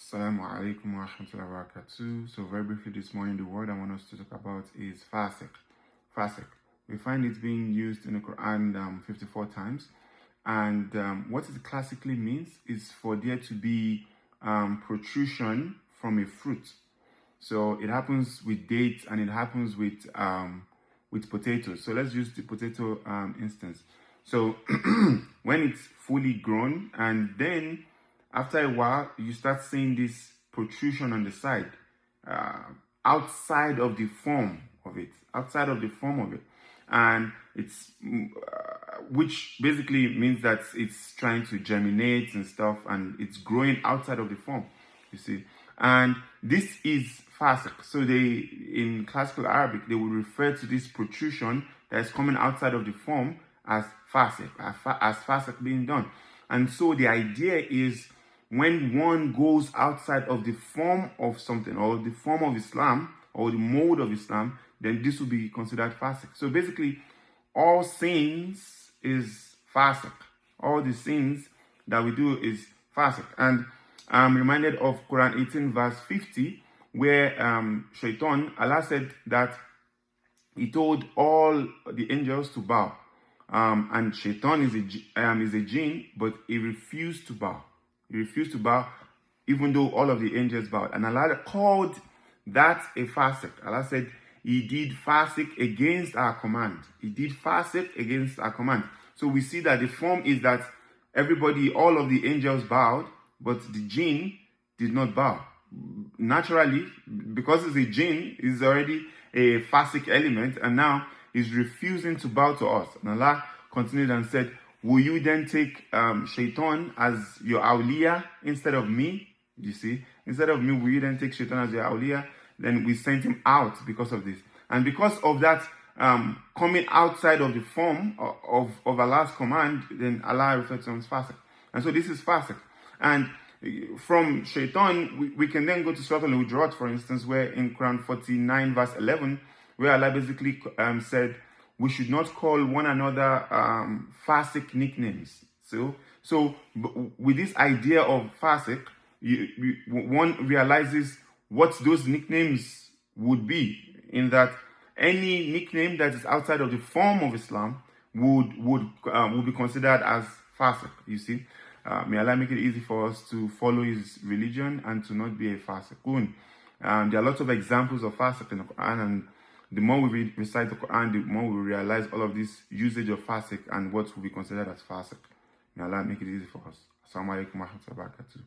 Assalamu alaikum wa rahmatullahi wa barakatuh. So very briefly this morning, the word I want us to talk about is Fasiq. Fasiq. We find it being used in the Quran 54 times. And what it classically means is for there to be protrusion from a fruit. So it happens with dates and it happens with potatoes. So let's use the potato instance. So when it's fully grown and then after a while, you start seeing this protrusion on the side, outside of the form of it, and it's which basically means that it's trying to germinate and stuff, and it's growing outside of the form. You see, and this is Fasiq. So in classical Arabic, they would refer to this protrusion that is coming outside of the form as Fasiq, as Fasiq being done. And so the idea is, when one goes outside of the form of something, or the form of Islam, or the mode of Islam, then this will be considered Fasiq. So basically, all sins is Fasiq. All the sins that we do is Fasiq. And I'm reminded of Quran 18 verse 50, where Shaitan, Allah said that he told all the angels to bow. And Shaitan is a jinn, but he refused to bow. He refused to bow, even though all of the angels bowed. And Allah called that a Fasiq. Allah said, he did Fasiq against our command. He did Fasiq against our command. So we see that the form is that all of the angels bowed, but the jinn did not bow. Naturally, because it's a jinn, it's already a Fasiq element, and now he's refusing to bow to us. And Allah continued and said, will you then take Shaitan as your awliya instead of me? You see, instead of me, will you then take Shaitan as your awliya? Then we sent him out because of this. And because of that coming outside of the form of Allah's command, then Allah referred to him as Fasiq. And so this is Fasiq. And from Shaitan, we can then go to Suratul Hujurat, for instance, where in Quran 49 verse 11, where Allah basically said, we should not call one another Fasiq nicknames. So with this idea of Fasiq, one realizes what those nicknames would be, in that any nickname that is outside of the form of Islam would be considered as Fasiq. You see, may Allah make it easy for us to follow His religion and to not be a Fasiqun. There are lots of examples of Fasiq in the Quran, and the more we recite the Quran, the more we realize all of this usage of Fasiq and what will be considered as Fasiq. May Allah make it easy for us. Assalamu alaikum wa rahmatullahi wa barakatuh.